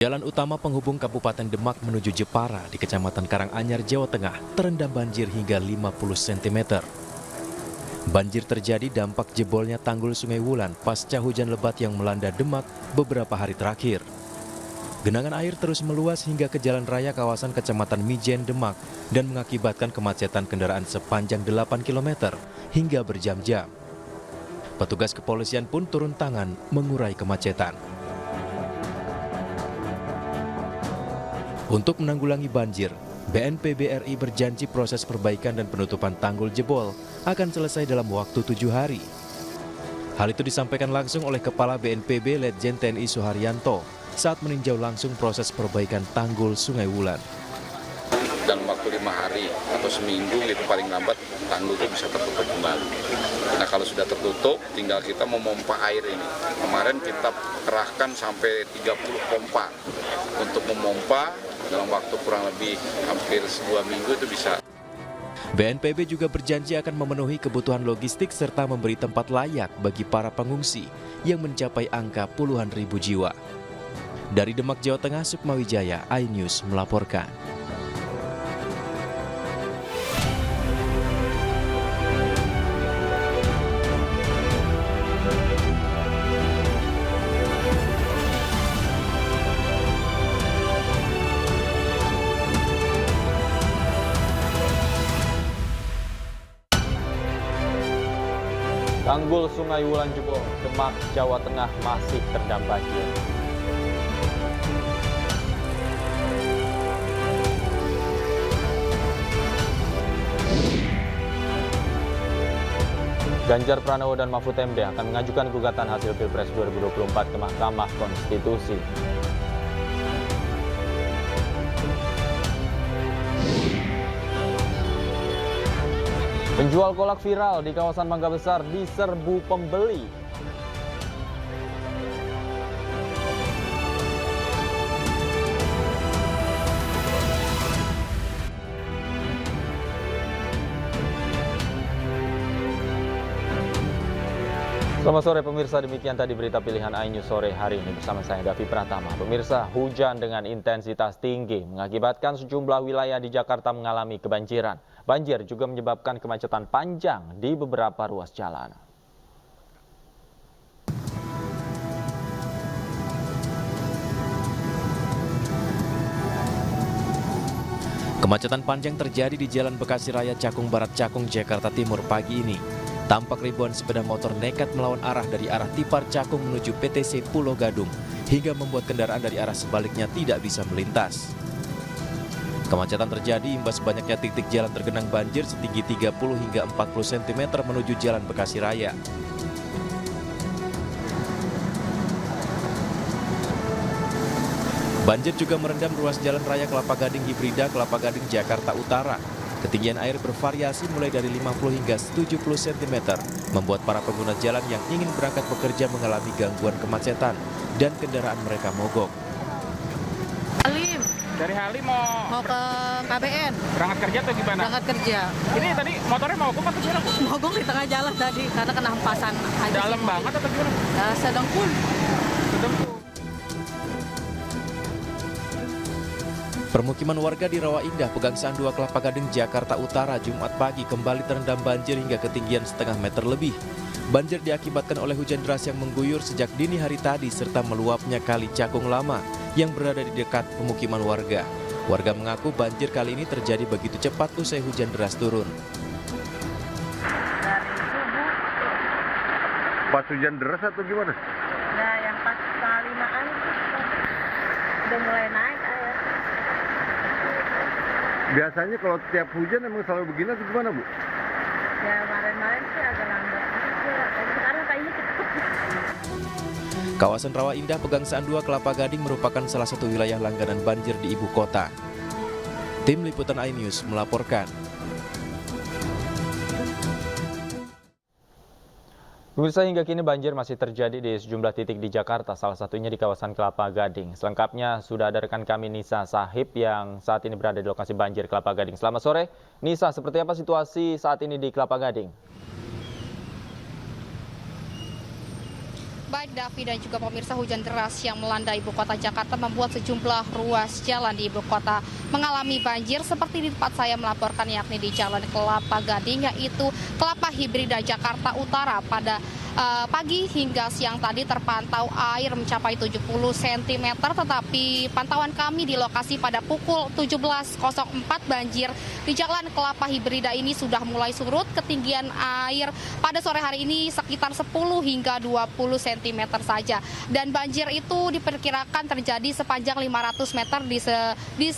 Jalan utama penghubung Kabupaten Demak menuju Jepara di Kecamatan Karanganyar, Jawa Tengah terendam banjir hingga 50 cm. Banjir terjadi dampak jebolnya tanggul Sungai Wulan pasca hujan lebat yang melanda Demak beberapa hari terakhir. Genangan air terus meluas hingga ke jalan raya kawasan Kecamatan Mijen, Demak dan mengakibatkan kemacetan kendaraan sepanjang 8 km hingga berjam-jam. Petugas kepolisian pun turun tangan mengurai kemacetan. Untuk menanggulangi banjir, BNPB RI berjanji proses perbaikan dan penutupan tanggul jebol akan selesai dalam waktu 7 hari. Hal itu disampaikan langsung oleh Kepala BNPB Letjen TNI Suharyanto saat meninjau langsung proses perbaikan tanggul Sungai Wulan. Dalam waktu 5 hari atau seminggu itu paling lambat tanggul itu bisa tertutup kembali. Nah kalau sudah tertutup tinggal kita memompa air ini. Kemarin kita kerahkan sampai 30 pompa untuk memompa dalam waktu kurang lebih hampir 2 minggu itu bisa. BNPB juga berjanji akan memenuhi kebutuhan logistik serta memberi tempat layak bagi para pengungsi yang mencapai angka puluhan ribu jiwa. Dari Demak, Jawa Tengah, Sukmawijaya, iNews melaporkan. Tanggul Sungai Wulan jebol, Demak, Jawa Tengah masih terendam banjir. Ganjar Pranowo dan Mahfud MD akan mengajukan gugatan hasil Pilpres 2024 ke Mahkamah Konstitusi. Penjual kolak viral di kawasan Mangga Besar diserbu pembeli. Selamat sore pemirsa, demikian tadi berita pilihan iNews sore hari ini bersama saya Davi Pratama. Pemirsa, hujan dengan intensitas tinggi mengakibatkan sejumlah wilayah di Jakarta mengalami kebanjiran. Banjir juga menyebabkan kemacetan panjang di beberapa ruas jalan. Kemacetan panjang terjadi di Jalan Bekasi Raya Cakung Barat Cakung, Jakarta Timur pagi ini. Tampak ribuan sepeda motor nekat melawan arah dari arah Tipar Cakung menuju PTC Pulau Gadung hingga membuat kendaraan dari arah sebaliknya tidak bisa melintas. Kemacetan terjadi imbas banyaknya titik jalan tergenang banjir setinggi 30 hingga 40 cm menuju Jalan Bekasi Raya. Banjir juga merendam ruas jalan raya Kelapa Gading Hibrida, Kelapa Gading, Jakarta Utara. Ketinggian air bervariasi mulai dari 50 hingga 70 cm, membuat para pengguna jalan yang ingin berangkat bekerja mengalami gangguan kemacetan dan kendaraan mereka mogok. Halim. Dari Halim mau Ke KBN. berangkat kerja atau gimana? Berangkat kerja. Ini tadi motornya mogok atau gimana? Mogok di tengah jalan tadi karena kena hempasan aja. Dalam banget atau gimana? Sedang pun. Sedang tuh. Permukiman warga di Rawa Indah, Pegangsaan 2, Kelapa Gading, Jakarta Utara, Jumat pagi kembali terendam banjir hingga ketinggian setengah meter lebih. Banjir diakibatkan oleh hujan deras yang mengguyur sejak dini hari tadi serta meluapnya Kali Cakung Lama yang berada di dekat pemukiman warga. Warga mengaku banjir kali ini terjadi begitu cepat usai hujan deras turun. Dari subuh. Pas hujan deras atau gimana? Nah, yang pas setengah 5-an itu udah mulai naik air. Biasanya kalau tiap hujan emang selalu begini atau gimana, Bu? Ya kemarin-kemarin sih agak lambat juga. Tapi sekarang kayaknya cepet. Kawasan Rawa Indah, Pegangsaan 2, Kelapa Gading merupakan salah satu wilayah langganan banjir di ibu kota. Tim Liputan iNews melaporkan. Pemirsa, hingga kini banjir masih terjadi di sejumlah titik di Jakarta, salah satunya di kawasan Kelapa Gading. Selengkapnya sudah ada rekan kami Nisa Sahib yang saat ini berada di lokasi banjir Kelapa Gading. Selamat sore, Nisa, seperti apa situasi saat ini di Kelapa Gading? Baik Davi dan juga pemirsa, hujan deras yang melanda ibu kota Jakarta membuat sejumlah ruas jalan di ibu kota mengalami banjir seperti di tempat saya melaporkan, yakni di Jalan Kelapa Gading, yaitu Kelapa Hibrida Jakarta Utara. Pada pagi hingga siang tadi terpantau air mencapai 70 cm, tetapi pantauan kami di lokasi pada pukul 17.04 banjir di Jalan Kelapa Hibrida ini sudah mulai surut. Ketinggian air pada sore hari ini sekitar 10 hingga 20 cm saja. Dan banjir itu diperkirakan terjadi sepanjang 500 meter di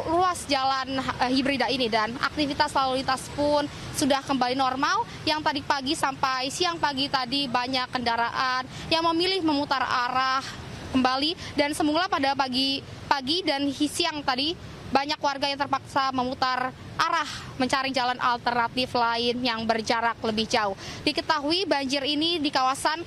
ruas Jalan Hibrida ini, dan aktivitas lalu lintas pun sudah kembali normal. Yang tadi pagi sampai siang pagi tadi banyak kendaraan yang memilih memutar arah kembali, dan semula pada pagi dan siang tadi banyak warga yang terpaksa memutar arah mencari jalan alternatif lain yang berjarak lebih jauh. Diketahui banjir ini di kawasan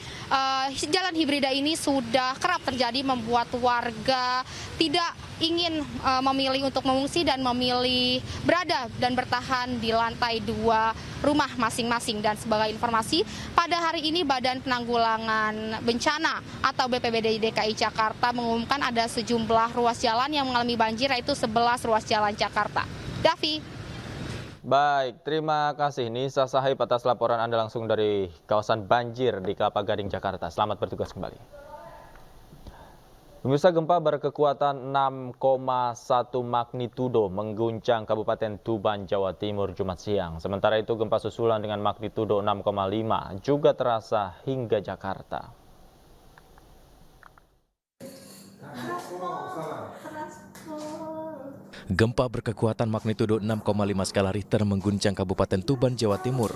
Jalan Hibrida ini sudah kerap terjadi, membuat warga tidak ingin memilih untuk mengungsi dan memilih berada dan bertahan di lantai 2 rumah masing-masing. Dan sebagai informasi, pada hari ini Badan Penanggulangan Bencana atau BPBD DKI Jakarta mengumumkan ada sejumlah ruas jalan yang mengalami banjir, yaitu 11 ruas jalan Jakarta. Davi. Baik, terima kasih Nisa Sahib atas laporan Anda langsung dari kawasan banjir di Kelapa Gading, Jakarta. Selamat bertugas kembali. Pemirsa, gempa berkekuatan 6,1 magnitudo mengguncang Kabupaten Tuban, Jawa Timur Jumat siang. Sementara itu gempa susulan dengan magnitudo 6,5 juga terasa hingga Jakarta. Gempa berkekuatan magnitudo 6,5 skala Richter mengguncang Kabupaten Tuban, Jawa Timur.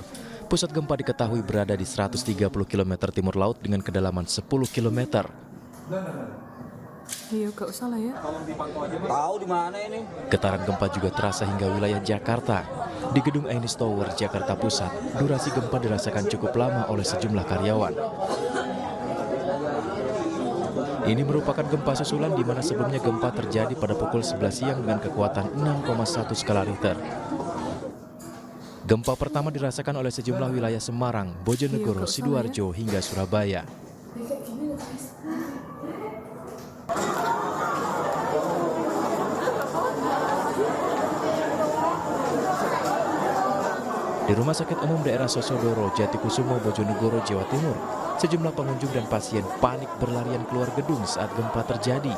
Pusat gempa diketahui berada di 130 km timur laut dengan kedalaman 10 km. Iya, gak usah lah ya. Tahu di mana ini? Getaran gempa juga terasa hingga wilayah Jakarta. Di gedung Ainis Tower, Jakarta Pusat, durasi gempa dirasakan cukup lama oleh sejumlah karyawan. Ini merupakan gempa susulan di mana sebelumnya gempa terjadi pada pukul 11 siang dengan kekuatan 6,1 skala Richter. Gempa pertama dirasakan oleh sejumlah wilayah Semarang, Bojonegoro, Sidoarjo hingga Surabaya. Di Rumah Sakit Umum Daerah Sosodoro, Jatikusumo, Bojonegoro, Jawa Timur, sejumlah pengunjung dan pasien panik berlarian keluar gedung saat gempa terjadi.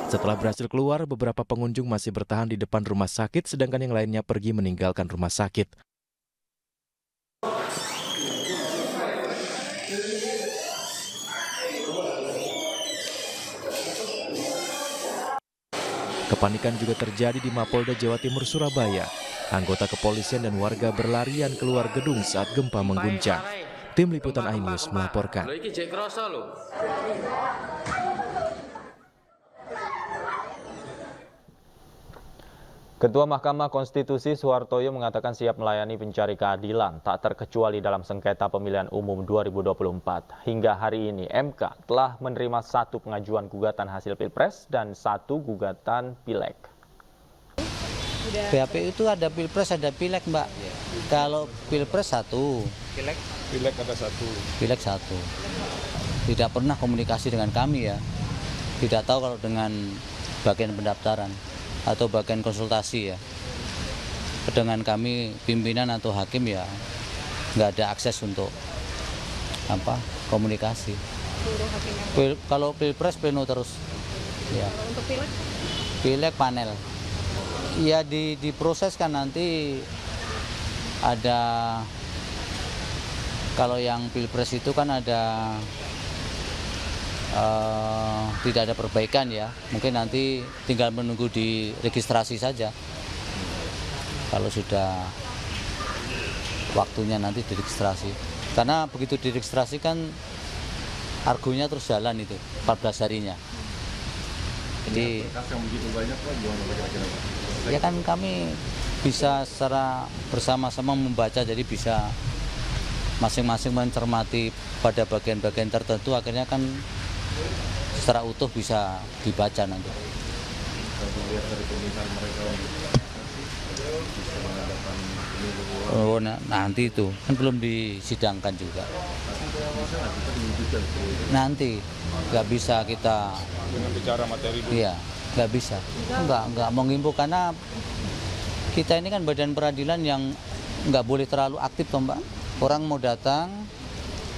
Setelah berhasil keluar, beberapa pengunjung masih bertahan di depan rumah sakit, sedangkan yang lainnya pergi meninggalkan rumah sakit. Kepanikan juga terjadi di Mapolda Jawa Timur, Surabaya. Anggota kepolisian dan warga berlarian keluar gedung saat gempa mengguncang. Tim Liputan iNews melaporkan. Ketua Mahkamah Konstitusi Suhartoyo mengatakan siap melayani pencari keadilan, tak terkecuali dalam sengketa pemilihan umum 2024. Hingga hari ini MK telah menerima 1 pengajuan gugatan hasil Pilpres dan 1 gugatan Pileg. PHP itu ada Pilpres, ada Pileg, Mbak. Kalau Pilpres 1, Pileg ada 1. Pileg 1. Tidak pernah komunikasi dengan kami ya. Tidak tahu kalau dengan bagian pendaftaran atau bagian konsultasi ya. Dengan kami pimpinan atau hakim ya nggak ada akses untuk komunikasi. Kalau Pilpres pleno terus. Ya. Untuk Pileg? Pileg panel. Ya diproses kan nanti ada, kalau yang Pilpres itu kan ada tidak ada perbaikan ya, mungkin nanti tinggal menunggu di registrasi saja. Kalau sudah waktunya nanti diregistrasi, karena begitu diregistrasi kan argonya terus jalan itu 14 harinya. Jadi yang begitu banyak Pak, gimana kira-kira Pak? Ya kan kami bisa secara bersama-sama membaca, jadi bisa masing-masing mencermati pada bagian-bagian tertentu, akhirnya kan secara utuh bisa dibaca nanti. Oh, nanti itu kan belum disidangkan juga. nanti nggak bisa kita Dengan bicara materi dulu. iya nggak bisa nggak mau ngimbau karena kita ini kan badan peradilan yang nggak boleh terlalu aktif toh Mbak. Orang mau datang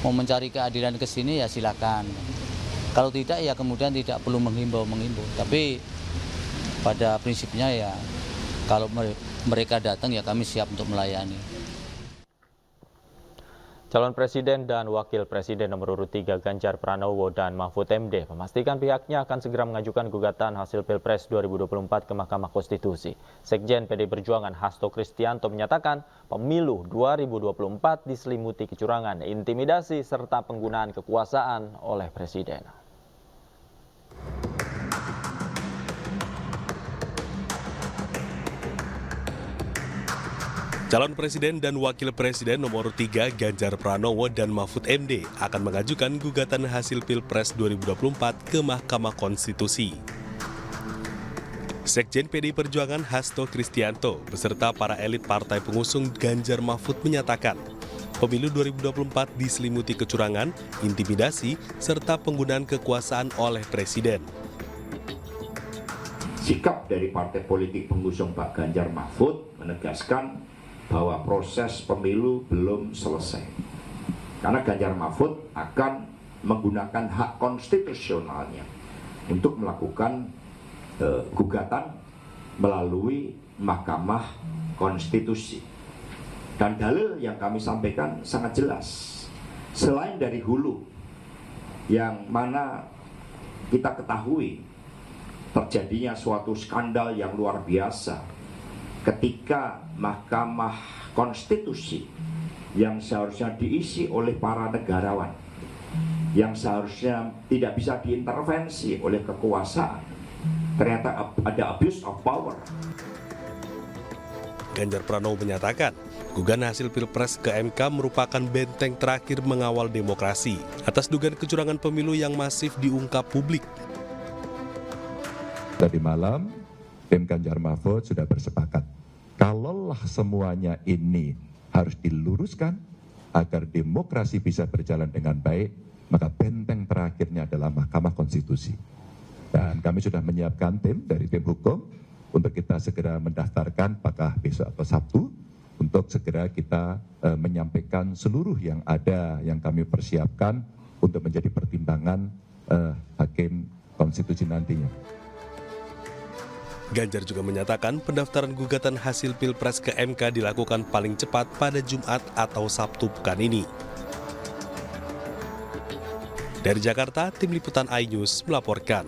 mau mencari keadilan ke sini ya silakan. Kalau tidak ya kemudian tidak perlu menghimbau. Tapi pada prinsipnya ya kalau mereka datang ya kami siap untuk melayani. Calon Presiden dan Wakil Presiden nomor urut 3 Ganjar Pranowo dan Mahfud MD memastikan pihaknya akan segera mengajukan gugatan hasil Pilpres 2024 ke Mahkamah Konstitusi. Sekjen PD Perjuangan Hasto Kristianto menyatakan pemilu 2024 diselimuti kecurangan, intimidasi, serta penggunaan kekuasaan oleh Presiden. Calon Presiden dan Wakil Presiden nomor 3 Ganjar Pranowo dan Mahfud MD akan mengajukan gugatan hasil Pilpres 2024 ke Mahkamah Konstitusi. Sekjen PDI Perjuangan Hasto Kristianto beserta para elit partai pengusung Ganjar Mahfud menyatakan pemilu 2024 diselimuti kecurangan, intimidasi, serta penggunaan kekuasaan oleh Presiden. Sikap dari partai politik pengusung Pak Ganjar Mahfud menegaskan bahwa proses pemilu belum selesai. Karena Ganjar Mahfud akan menggunakan hak konstitusionalnya untuk melakukan gugatan melalui Mahkamah Konstitusi. Dan dalil yang kami sampaikan sangat jelas. Selain dari hulu yang mana kita ketahui terjadinya suatu skandal yang luar biasa ketika Mahkamah Konstitusi yang seharusnya diisi oleh para negarawan, yang seharusnya tidak bisa diintervensi oleh kekuasaan, ternyata ada abuse of power. Ganjar Pranowo menyatakan, gugatan hasil Pilpres ke MK merupakan benteng terakhir mengawal demokrasi atas dugaan kecurangan pemilu yang masif diungkap publik. Tadi malam, tim Ganjar Mahfud sudah bersepakat. Kalaulah semuanya ini harus diluruskan agar demokrasi bisa berjalan dengan baik, maka benteng terakhirnya adalah Mahkamah Konstitusi. Dan kami sudah menyiapkan tim dari tim hukum untuk kita segera mendaftarkan apakah besok atau Sabtu untuk segera kita menyampaikan seluruh yang ada yang kami persiapkan untuk menjadi pertimbangan hakim konstitusi nantinya. Ganjar juga menyatakan pendaftaran gugatan hasil Pilpres ke MK dilakukan paling cepat pada Jumat atau Sabtu pekan ini. Dari Jakarta, Tim Liputan iNews melaporkan.